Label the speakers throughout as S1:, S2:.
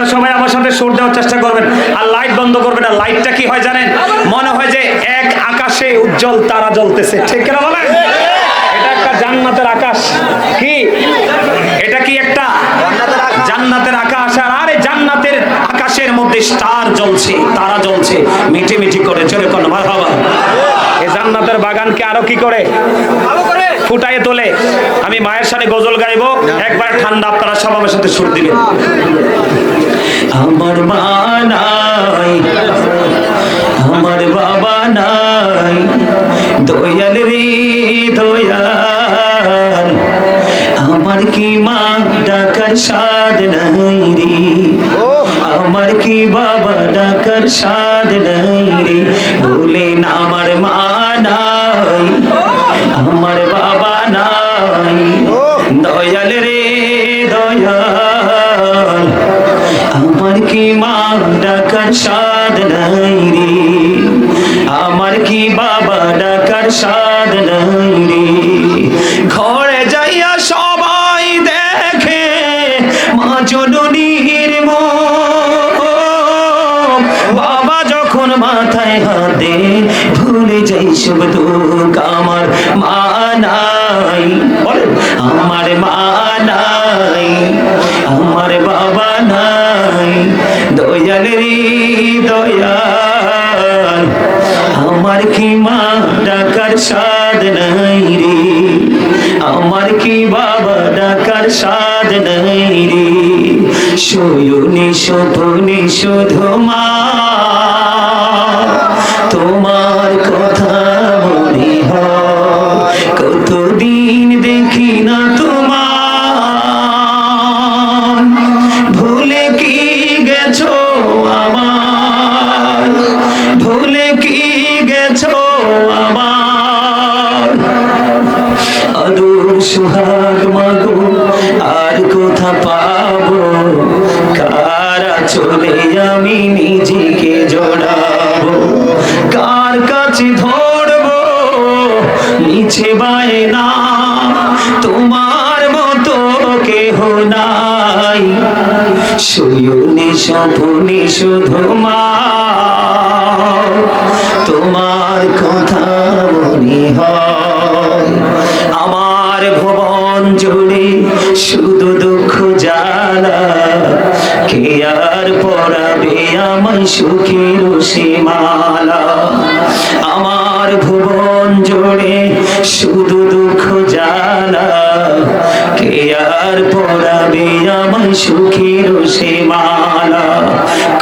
S1: আপনারা সবাই আমার সাথে সুর দেওয়ার চেষ্টা করবেন আর লাইট বন্ধ করবেন। আর লাইটটা কি হয় জানেন? মনে হয় যে এক আকাশে উজ্জ্বল তারা জ্বলতেছে, ঠিক কিনা বলেন? এটা একটা জান্নাতের আকাশ। কি এটা? কি একটা জান্নাতের আকাশ। আর এই জান্নাতের আকাশের মধ্যে স্টার জ্বলছে, তারা জ্বলছে মিটি মিটি করে। চলে কোন মারহাবা। এই জান্নাতের বাগানকে আরো কি করে ফুটায় তোলে। আমি মায়ের সাথে গজল গাইবো, একবার ঠান্ডা, আপনারা সব আমার সাথে সুর দিবেন। আমার মা নাই, আমার বাবা নাই, দয়াল রে দয়াল, আমার কি মা ডাকার সাদ নাই রে, আমার কি বাবা ডাকার সাদ নাই রে, বলেন আমার মা নাই, আমার বাবা নাই, দয়াল রে দয়াল, আমার কি মা ডাকার সাদ নাই রে, আমার কি বাবা ডাকার সাদ নাই রে। ঘরে যাইয়া সবাই দেখে মা জননীর মুখ, বাবা যখন মাথায় হাত দে ভুলে যাই সব দুঃখ। আমার মা নাই, আমার মা নাই, আমার বাবা নাই, দয়াল রে দয়াল, আমার কি মা ডাকার সাদ নাই রে, আমার কি বাবা ডাকার সাদ নাই রে। শয়নে স্বপ্নে শুধু মা তোমার কথা মনে হয়, কতদিন দেখি না তোমার, ভুলে কি গেছো আমার, ভুলে কি গেছো আমার, আদর সুহাগ মাগো আর কোথা পাবো, কারা চলে আমি নিজেকে জড়াবো, কার কাছে ধরবো নিচে বায়না, তোমার মতো কেহ নাই। শয়নে স্বপ্নে শুধু মা তোমার কথা মনে হয়, আমার ভুবন জুড়ে শুধু দুঃখ জ্বালা, কে আর পরাবে আমায় সুখের সীমালা, আমার ভুবন জুড়ে শুধু দুঃখ জ্বালা, কে আর পরাবে আমায় সুখের সীমালা,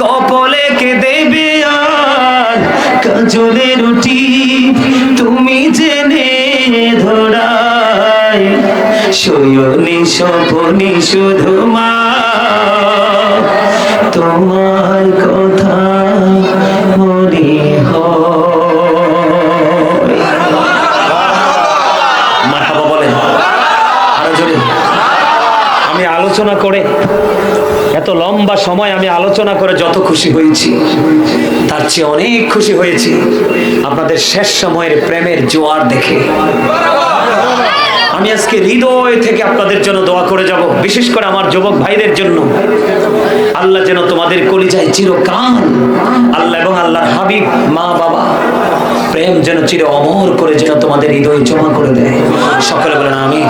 S1: কপালে কে দেবে আর কাজলে রুটি, তুমি জেনে ধরায়, শয়নে স্বপ্নে শুধু মা তোমার কথা মনে হয়। মারহাবা বলেন আরো জোরে। আমি আলোচনা করে, এত লম্বা সময় আমি আলোচনা করে যত খুশি হয়েছি, তার চেয়ে অনেক খুশি হয়েছি আপনাদের শেষ সময়ের প্রেমের জোয়ার দেখে। আমি আজকে হৃদয় থেকে আপনাদের জন্য দোয়া করে যাব, বিশেষ করে আমার যুবক ভাইদের জন্য। আল্লাহ যেন তোমাদের কলিজায় চিরকাল, আল্লাহ এবং আল্লাহর হাবিব, মা বাবা প্রেম যেন চির অমর করে যেন তোমাদের হৃদয়ে জমা করে দেয়। সকলে বলেন আমিন,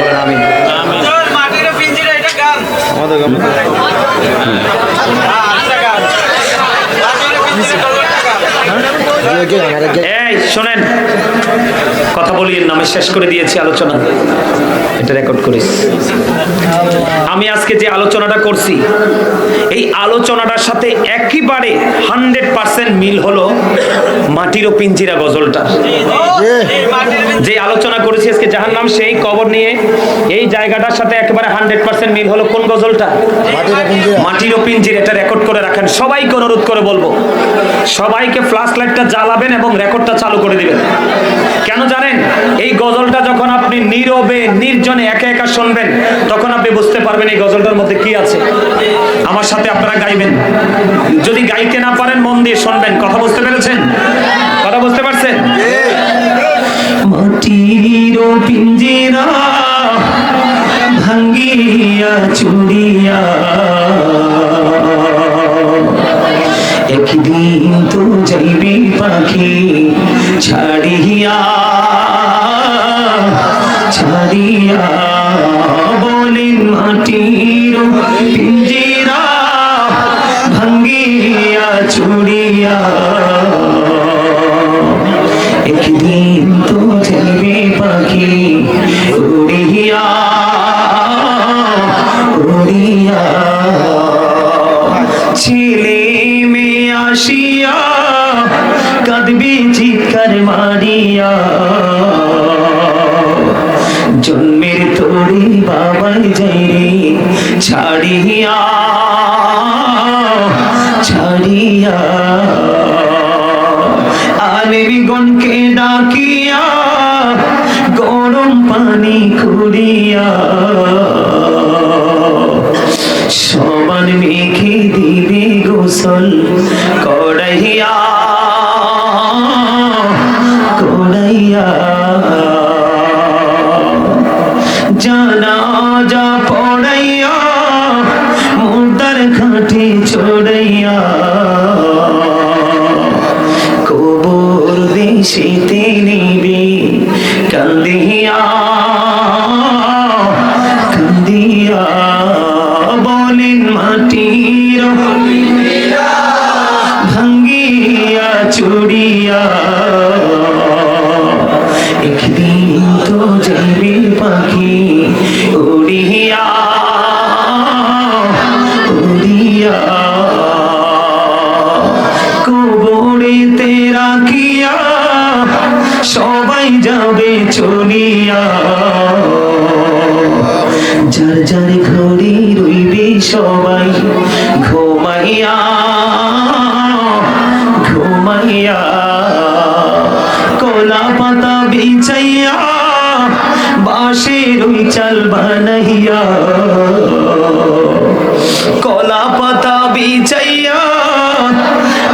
S1: বলেন আমিন। এই শোনেন, কথা বলিয়েন না, আমি শেষ করে দিয়েছি আলোচনা, এটা রেকর্ড করিস। আমি আজকে যে আলোচনাটা করছি, এই আলোচনাটার সাথে একেবারে 100% মিল হলো মাটির ও পিঞ্জিরা গজলটা। যে আলোচনা করেছি আজকে জাহান্নাম সেই কবর নিয়ে, এই জায়গাটার সাথে একেবারে 100% মিল হলো কোন গজলটা? মাটির ও পিঞ্জিরা। এটা রেকর্ড করে রাখেন। সবাইকে অনুরোধ করে বলবো, সবাইকে ফ্ল্যাশ লাইটটা জ্বালাবেন এবং রেকর্ডটা চালু করে দিবেন। কেন জানেন? এই গজলটা যখন আপনি নীরবে নির্জনে একা একা শুনবেন, তখন আপনি বুঝতে পারবেন এই গজলটার মধ্যে কি আছে। আমার সাথে আপনারা গাইবেন, যদি গাইতে না পারেন মন দিয়ে শুনবেন। কথা বুঝতে পেরেছেন? কথা বুঝতে পারছেন? মাটির পিঞ্জিরা ভাঙ্গিয়া চুড়িয়া পিঞ্জিরা ভাঙ্গিয়া চুড়িয়া একদিন তো যাবে পাখি উড়িয়া উড়িয়া ছেলে মেয়ে আসিয়া কাঁদবে চিৎকার মারিয়া জন্মের তোরে বাবাই যাই রে ছাড়িয়া ছাড়িয়া আলেমগণকে ডাকিয়া গরম পানি করিয়া সমান মেঘে দিবে গোসল করাইয়া করাইয়া জানাজা পড়াইয়া মুর্দার ঘাটে চড়াইয়া কবর দেশেতে নিবে কান্দিয়া কান্দিয়া বলেন মাটির ভাঙ্গিয়া চুড়িয়া একদিন তো যাবে পাখি উড়িয়া উড়িয়া কবরেতে রাখিয়া সবাই যাবে চলিয়া যার যার ঘরে রইবে সবাই ঘুমাইয়া ঘুমাইয়া কলা পাতা বিছাইয়া বাঁশের ওই চাল বানাইয়া কলা পাতা বিছাইয়া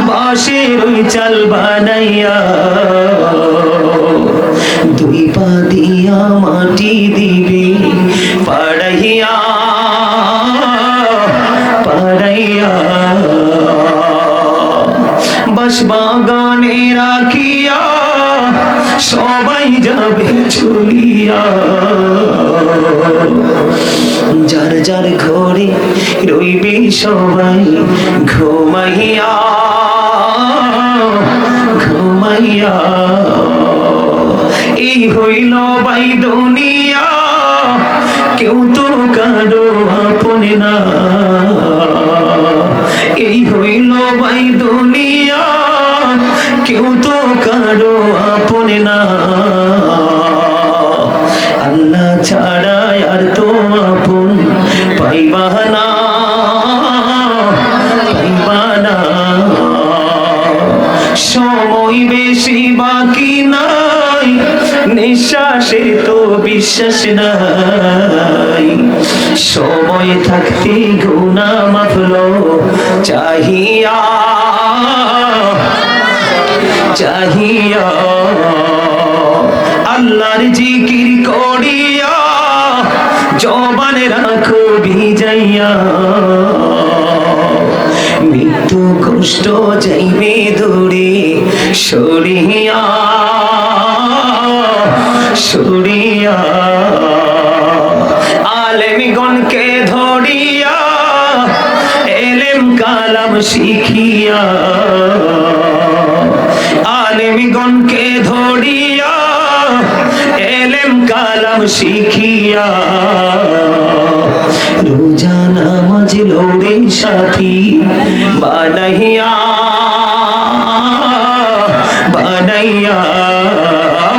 S1: বাঁশের ওই চাল বানাইয়া দুই পা দিয়া মাটি দিবে পাড়াইয়া পাড়াইয়া বাঁশবাগানে রাখিয়া সবাই যাবে চলিয়া যার যার ঘরে রইবে সবাই ঘুমাইয়া ঘুমাইয়া এই হইল বাই দুনিয়া কেউ তো কারো আপন না এই হইল বাই দুনিয়া কেউ তো কারো আপন না আল্লাহ ছাড়া আর তো আপন পাইবা না পাইবা না সময় বেশি বাকি নাই নিঃশ্বাসে তো বিশ্বাস নাই সময় থাকতে গুনাহ মাফলো চাহিয়া চাহিয়া আল্লাহর জিকির করিয়া জবান রাখো ভিজাইয়া মৃত্যু কষ্ট যাইবে দূরে সরিয়া সরিয়া আলেমগণকে ধরিয়া এলেম কালাম শিখিয়া আলেমগণকে ধরিয়া এলেম কালাম শিখিয়া রোজা নামাজ লড়ে সাথী বানাইয়া বানাইয়া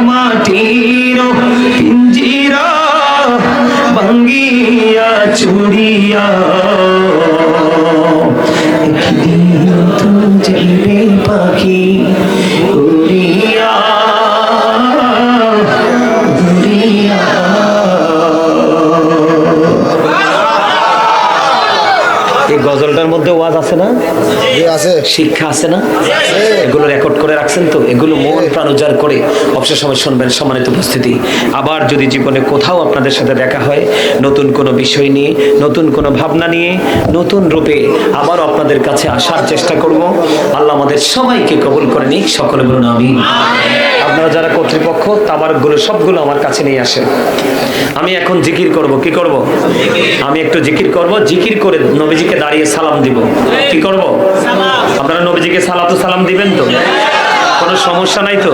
S1: মাটির পিঞ্জিরা ভাঙ্গিয়া চুড়িয়া একদিন তো যাবে পাখি উড়িয়া উড়িয়া। এই গজলটার মধ্যে ওয়াজ আছে না? আছে, শিক্ষা আছে না? এগুলো রেকর্ড করে রাখছেন তো? এগুলো মন প্রাণ উজাড় করে অবসর সময় শুনবেন। সম্মানিত উপস্থিতি, আবার যদি জীবনে কোথাও আপনাদের সাথে দেখা হয় নতুন কোনো বিষয় নিয়ে, নতুন কোনো ভাবনা নিয়ে, নতুন রূপে আবার আপনাদের কাছে আসার চেষ্টা করব। আল্লাহ আমাদের সবাইকে কবুল করে নিক। সকলে বলুন আমিন। আপনারা যারা কর্তৃপক্ষ তাবারকগুলো সবগুলো আমার কাছে নিয়ে আসেন। আমি এখন জিকির করব। কি করব? আমি একটু জিকির করব, জিকির করে নবীজিকে দাঁড়িয়ে সালাম দিব। কি করব? আপনারা নবীজিকে সালাতু সালাম দিবেন তো? কোনো সমস্যা নাই তো?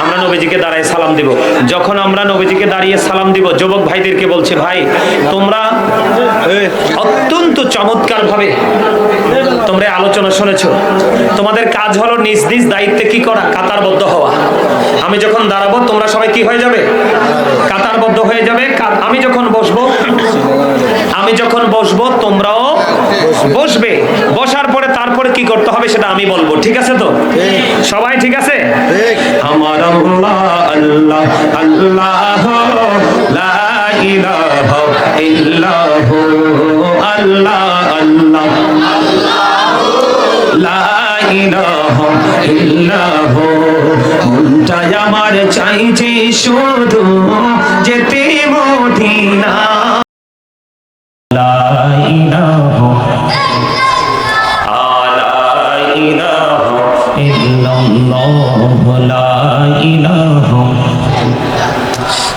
S1: আমরা নবীজিকে দাঁড়িয়ে সালাম দিব। যখন আমরা নবীজিকে দাঁড়িয়ে সালাম দিব, যুবক ভাইদেরকে বলছে, ভাই তোমরা অত্যন্ত চমৎকার ভাবে তোমরা আলোচনা শুনেছো। তোমাদের কাজ হলো নিজ নিজ দায়িত্বে কি করা? কাতারবদ্ধ হওয়া। আমি যখন দাঁড়াবো তোমরা সবাই কি হয়ে যাবে? কাতারবদ্ধ হয়ে যাবে। আমি যখন বসবো তোমরাও বসবে। বসার পরে তারপরে কি করতে হবে সেটা আমি বলবো। ঠিক আছে তো? সবাই ঠিক আছে? আমার আল্লাহ আল্লাহ আল্লাহ লা ইলাহা ইল্লাহু আল্লাহ আল্লাহ লা ইলাহা ইল্লাহু। মনটাই আমার চাইছে শুধু যেতে মদিনা। লা ইলাহা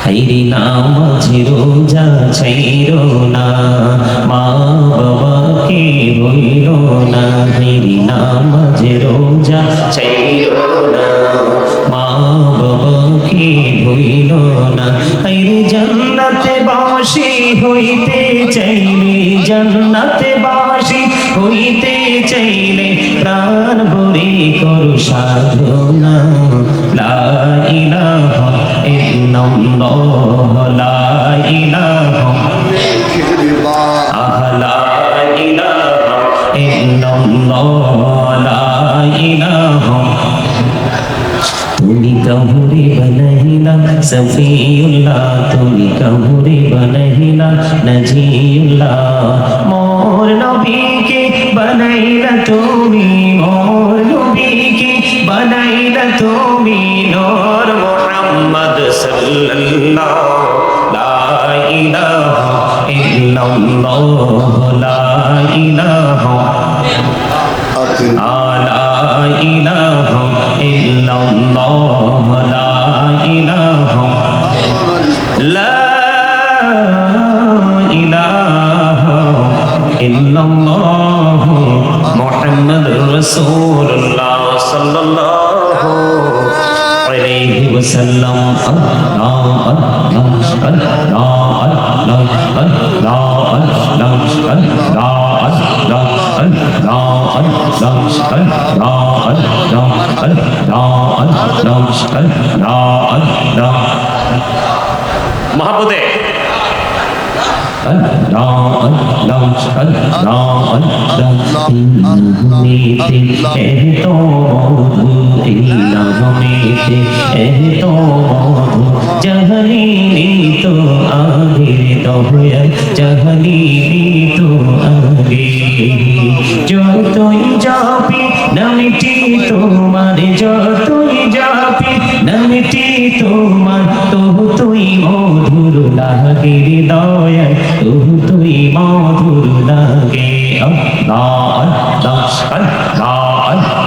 S1: হাইরে নামাজ রোজা ছাইরো না, মা বাবাকে বইলো না। হাইরে নামাজ রোজা ছাইরো না, মা বাবাকে বইলো না। হাইরে জান্নাতে বাসী হইতে চাইলে, জান্নাতে বাসী হইতে চাইলে প্রাণ ভরে করো সাধনা। লা ইলাহা ইল্লাল্লাহ লা ইলাহা লা ইলাহা ইল্লাল্লাহ লা ইলাহা। তুমি কামরে বনহিলা সফিউল্লাহ, তুমি কামরে বনহিলা নজিউল্লাহ। মোর নবীকে বানাইলা তুমি, মোর নবীকে বানাইলা তুমি নূর মুহাম্মদ সাল্লাল্লাহু। লা ইলাহা ইল্লাল্লাহ লা ইলাহা লা ইলাহা ইল্লাল্লাহ লা ইলাহা লা ইলাহা ইল্লাল্লাহ মুহাম্মাদুর রাসূলুল্লাহ সাল্লাল্লাহু আলাইহি ওয়াসাল্লাম। আল্লাহ আল্লাহ আল্লাহ আল্লাহ আল্লাহ মহাপদে জহলি তো আগে দহয়া, জহলি তো আগে। যতই যাবি নামটি তোমার, যতই যাবি নামটি তোমার, তবু তুই মধুর লাগে দয়া, তবু তুই মধুর লাগে। আল্লাহ আল্লাহ আল্লাহ আল্লাহ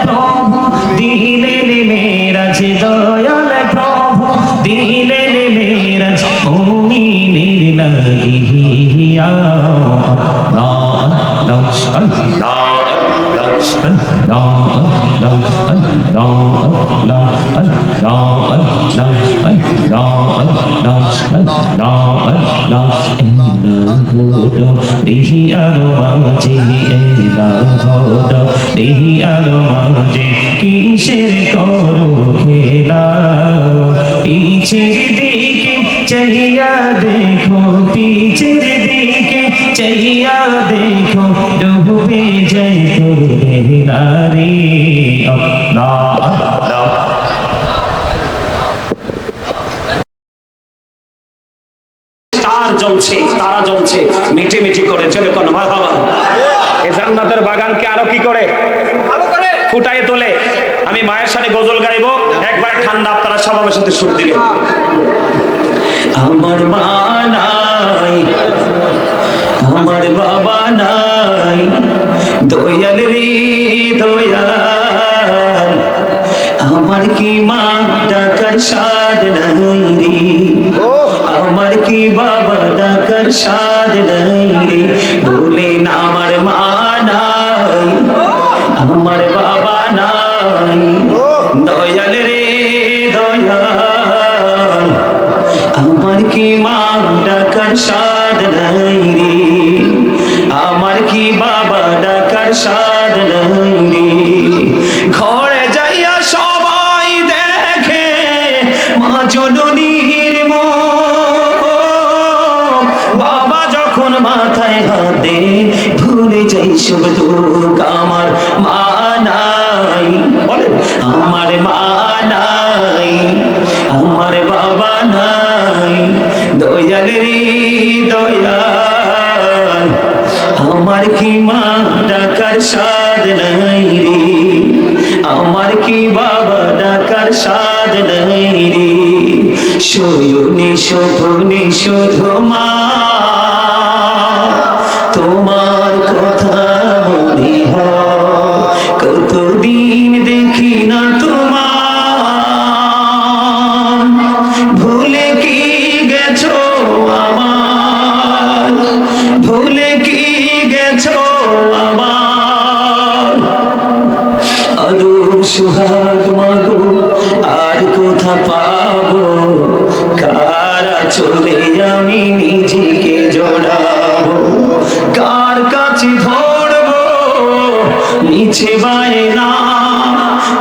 S1: প্রভু দিলেন মেরাজ, দয়াল প্রভু দিলেন মেরাজ মুমিনের লাগিয়া। কিসের করো খেলা, পিছের দিকে চাইয়া দেখো, পিছের দিকে চাইয়া দেখো, ডুবে যাই তোরে নারী। আল্লাহ আল্লাহ। তার জন্য করে, চলে কোন মারহাবা। এই জান্নাতের বাগানকে আরো কি করে ফুটায় তোলে। আমি মায়ের সাথে গজল গাইবো, একবার ঠান্ডা আপনারা সব আমার সাথে সুর দিবেন। আমার মা নাই, আমার বাবা নাই, দয়াল রে দয়াল, আমার কি মা ডাকার সাদ নাই রে, আমার কি বাবা ডাকার সাদ নাই রে, বলেন আমার মা নাই, আমার বাবা নাই, দয়াল রে দয়াল, আমার কি মা ডাকার সাদ নাই রে, আমার কি বাবা ডাকার সাদ নাই রে। ঘরে যাইয়া সবাই দেখে মা জননীর মুখ, বাবা যখন মাথায় হাত দে ভুলে যাই সব দুঃখ। আমার মা নাই, বলে আমার মা নাই, আমার বাবা নাই, দয়াল রে দয়াল, আমার কি মা ডাকার সাদ নাই রে, আমার কি বাবা ডাকার সাদ নাই রে। শয়নে স্বপ্নে শুধু মা তোমার কথা মনে হয়, কতদিন দেখি না তোমার, ভুলে কি গেছো আমার, ভুলে কি গেছো আমার, আরো সুহাগ মাগো আর কোথা পাবো, কারা চলে আমি নিজেকে জড়াবো, কার কাছে ধরবো নিচে বায়না,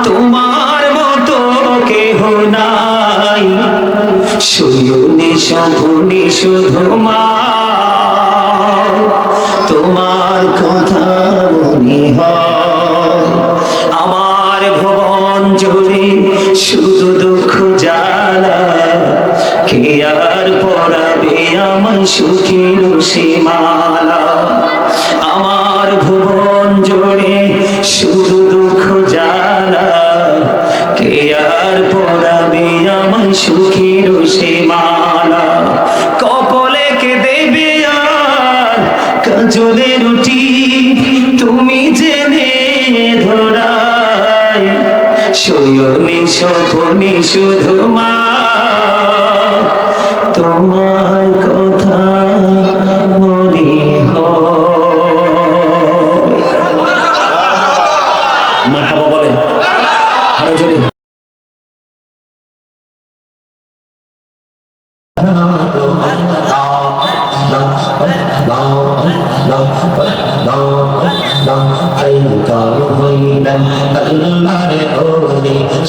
S1: তোমার মতো কেহ নাই। শয়নে স্বপ্নে শুধু মা তোমার কথা মনে হয়, আমার ভুবন জুড়ে শুধু দুঃখ জ্বালা, কে আর পড়াবে আমার সুখের সীমালা, আমার ভুবন জুড়ে শুধু দুঃখ জ্বালা, কে আর পড়াবে আমার সুখের সীমালা। কপালে কে দেবে আর কাজলে রুটি, তুমি জেনে ধরায়, শয়নে স্বপ্নে শুধু মা তোমার কথা মনে হয়। মারহাবা বলেন আরো জোরে।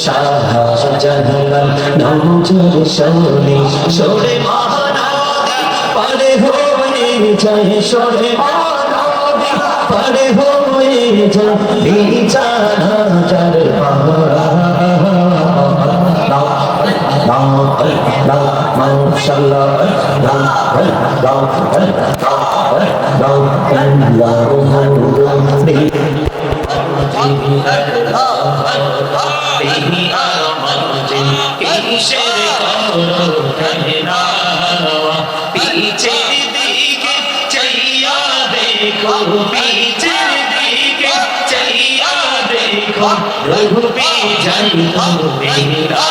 S1: শাহজালাল নজর শোনে সরে মহানদী পারে হয়ে যায়, সরে মহানদী পারে হয়ে যায়, বিছানা যার পারা মাশাআল্লাহ পিছের দিকে চাইয়া দেখো, পিছের দিকে চাইয়া দেখো, রঘুবী যাই মেরা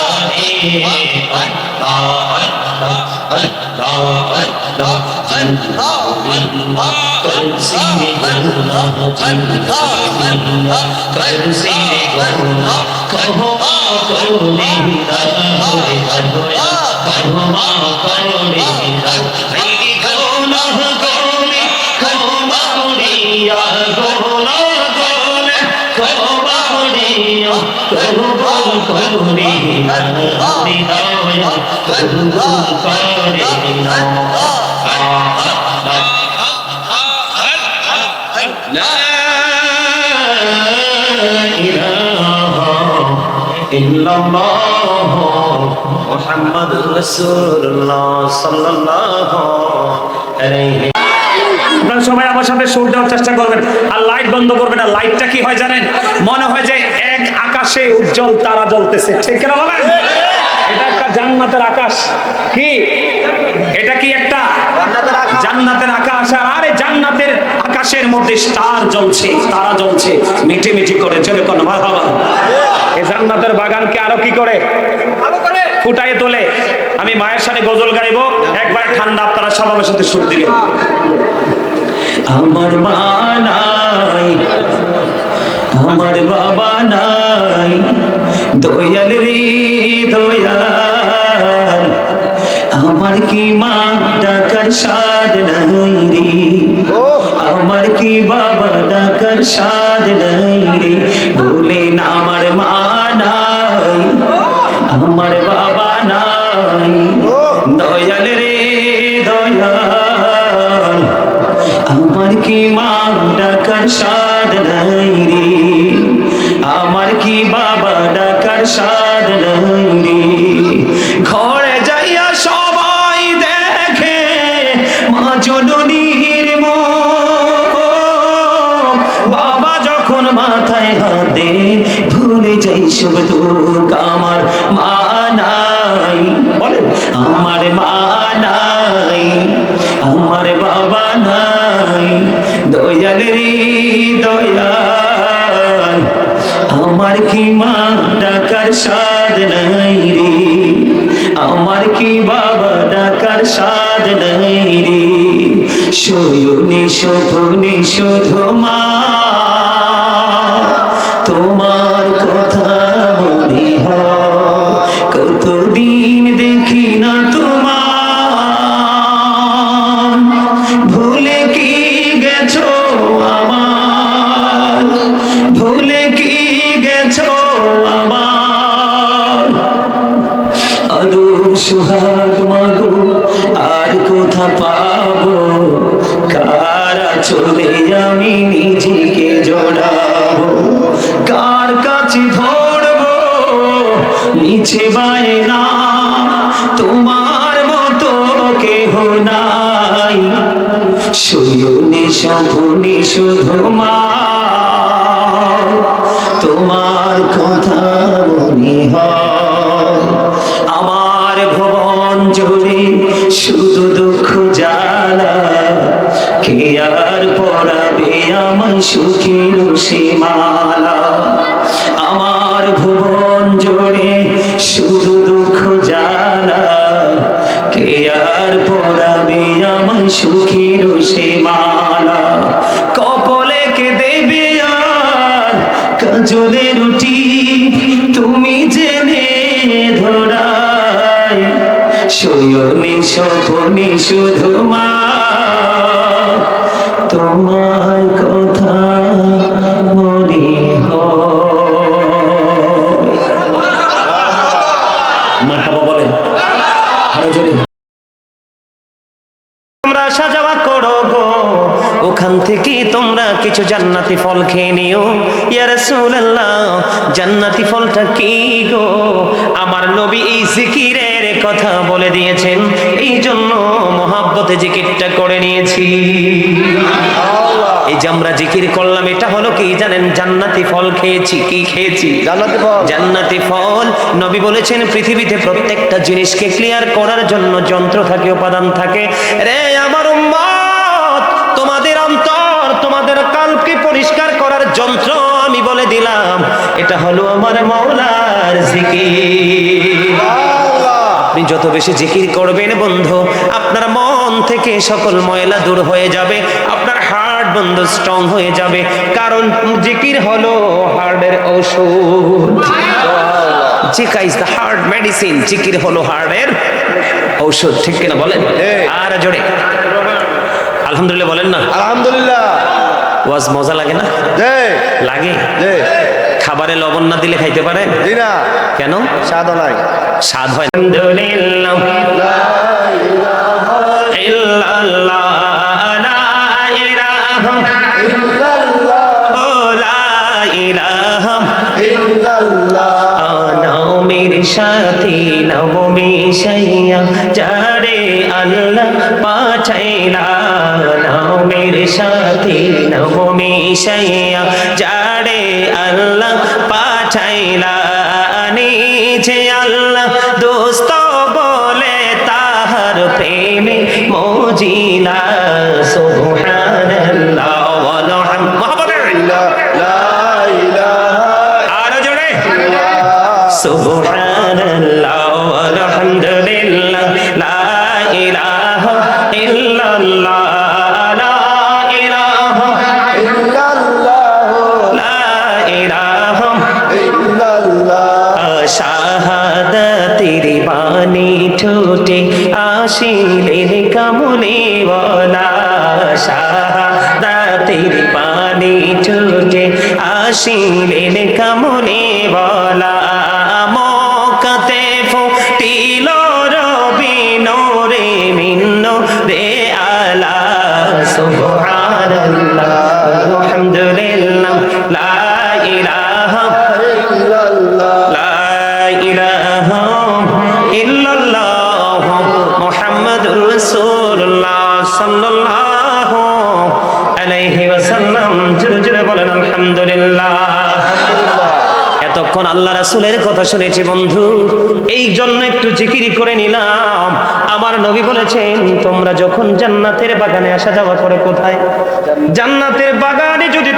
S1: মুহাম্মাদুর রাসূলুল্লাহ সাল্লাল্লাহু আলাইহি আপনারা সবাই আমার সাথে সুর দেওয়ার চেষ্টা করবেন আর লাইট বন্ধ করবেন। আর লাইটটা কি হয় জানেন? মনে হয় যে এক আকাশে উজ্জ্বল তারা জ্বলতেছে, ঠিক কিনা বলেন? এটা একটা জান্নাতের আকাশ। কি এটা? কি একটা জান্নাতের আকাশ। আর এই জান্নাতের আকাশের মধ্যে স্টার জ্বলছে, তারা জ্বলছে মিটি মিটি করে। চলে কোন মারহাবা। এই জান্নাতের বাগানকে আরো কি করে ফুটায় তোলে। আমি মায়ের সাথে গজল গাইবো, একবার ঠান্ডা, আপনারা সবার সাথে সুর দিবেন। আমার মা নাই, আমার বাবা নাই, দয়াল রে দয়াল, আমার কি মা ডাকার সাদ নাই রে, আমার কি বাবা ডাকার সাদ নাই রে, বলেন আমার মা নাই, আমার বাবা নাই, দয়াল রে দয়াল, আমার কি মা ডাকার সাদ নাই রে, আমার কি বাবা ডাকার সাদ নাই রে। ঘরে যাইয়া সবাই দেখে মা জননীর মুখ, বাবা যখন মাথায় হাত দে ভুলে যাই সব দুঃখ। আমার মা নাই, বলেন আমার মা নাই, আমার বাবা নাই, দয়াল রে দয়াল, আমার কি মা ডাকার সাদ নাই রে, আমার কি বাবা ডাকার সাদ নাই রে। শয়নে স্বপ্নে শুধু মা তোমার কথা মনে হয়, কতদিন দেখি না তোমার, ভুলে কি গেছো আমার, ভুলে কি গেছো আমার, আদো সুহাগ মাগো আর কোথা পাবো, কারা চলে আমি নিজেকে জড়াবো, কার কাছে ধরবো মিছে বায়না, তোমার মতো কেহ নাই, শয়নে স্বপ্নে শুধু মা তোমার কথা মনে হয়। আমার ভুবন জুড়ে শুধু দুঃখ জ্বালা, কে আর পড়াবে আমায় সুখের সীমালা, আমার ভুবন জুড়ে শুধু দুঃখ জ্বালা, কে আর পড়াবে আমায় সুখের সীমালা, কপালে কে দেবে আর কাজলে রুটি, তুমি জেনে ধরায়, শয়নে স্বপ্নে শুধু মা তোমার কথা মনে হয়। মারহাবা বলেন আরো জোরে। তোমরা সাজাওয়া করো গো, ওখান থেকে তোমরা কিছু জান্নাতি ফল খেয়ে নিও। ইয়া রাসূলুল্লাহ, জান্নাতি ফলটা কি গো? আমার নবী এই জিকিরের কথা বলে দিয়েছেন, এই জন্য মহাব্বতে জিকিরটা করে নিয়েছি। এই যে আমরা জিকির করলাম, এটা হলো কি জানেন? জান্নাতি ফল খেয়েছি। কি খেয়েছি? জান্নাতি ফল। জান্নাতি ফল। নবী বলেছেন পৃথিবীতে প্রত্যেকটা জিনিসকে ক্লিয়ার করার জন্য যন্ত্র থাকে, উপাদান থাকে। রে আমার উম্মত, তোমাদের অন্তর, তোমাদের কালকে পরিষ্কার করার যন্ত্র আমি বলে দিলাম, এটা হলো আমার মাওলার জিকির। আপনি যত বেশি জিকির করবেন বন্ধু, আপনার মন থেকে সকল ময়লা দূর হয়ে যাবে, আপনার হার্ট বন্ধু স্ট্রং হয়ে যাবে, কারণ জিকির হলো হার্টের ঔষধ। জিকির ইজ দ্য হার্ট মেডিসিন। জিকির হলো হার্টের ঔষধ, ঠিক কিনা বলেন? আর জোরে আলহামদুলিল্লাহ বলেন না? আলহামদুলিল্লাহ। ওয়াজ মজা লাগে না? লাগে। খাবারে লবণ না দিলে খাইতে পারে না। কেন? স্বাদ নাই, স্বাদ হয়। আলহামদুলিল্লাহ, লা ইলাহা ইল্লাল্লাহ, লা ইলাহা ইল্লাল্লাহ, ও লা ইলাহা ইল্লাল্লাহ, নামের সাথে নাম মিশাইয়া যারে আল্লাহ পাঠাইলা, নাম
S2: ঘুমের সাথে নাম মিশাইয়া যারে আল্লাহ পাঠাইলা নিজে আল্লাহ দোস্ত বলে তাহার প্রেমে মজিলা সুবহানাল্লাহ আরো জোরে সুবহানাল্লাহ আলহামদুলিল্লাহ লা ইলাহা ইল্লাল্লাহ লা ইলাহা লা ইলাহা শাহাদাতের বাণী ঠোঁটে আসিলেন কামলিওয়ালা শাহাদাতের বাণী ঠোঁটে আসিলেন কামলিওয়ালা মক্কাতে ফুটিল রবি নূরে মিন্ন রে আলা সুবহানাল্লাহ আলহামদুলিল্লাহ লা ইলাহা লা ইলাহা ইল্লাল্লাহ মুহাম্মাদুর রাসূলুল্লাহ সাল্লাল্লাহু আলাইহি ওয়াসাল্লাম জোরে জোরে বলেন আলহামদুলিল্লাহ। এতক্ষণ আল্লাহ রাসূলের কথা শুনেছি বন্ধু, এই জন্য একটু জিকির করে নিলাম। আমার নবী বলেছেন তোমরা যখন জান্নাতের বাগানে আসা যাওয়া করে, কোথায়? জান্নাতের বাগানে যদি